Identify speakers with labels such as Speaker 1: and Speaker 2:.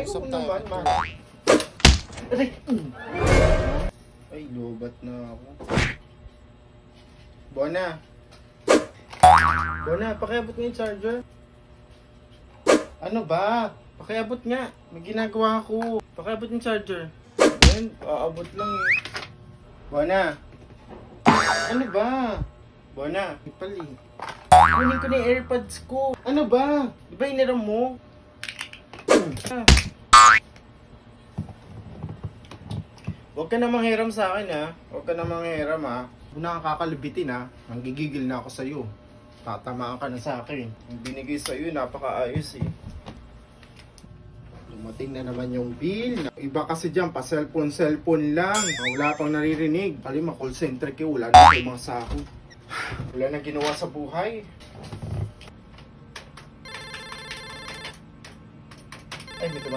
Speaker 1: Usap
Speaker 2: Oo
Speaker 1: tayo.
Speaker 2: naman, man. Aray! Ay, lobat na ako. Bona! Bona, pakiabot nga yung charger. Ano ba? Pakiabot nga. May ginagawa ako. Pakiabot yung charger. Ayan, aabot lang eh. Bona! Ano ba? Bona, ipali. Kunin ko na yung AirPods ko. Ano ba? Di ba iniram mo? Huwag ka na manghiram sa akin ha. Huwag ka na manghiram ha. Kung nakakakalibitin ha, nanggigigil na ako sa'yo. Tatamaan ka na sa akin. Yung binigay sa'yo, napakaayos eh. Dumating na naman yung bill. Iba kasi dyan, pa cellphone lang. Wala pang naririnig. Kalima, call center kayo. Wala na kayo mga sako. Wala na ginawa sa buhay.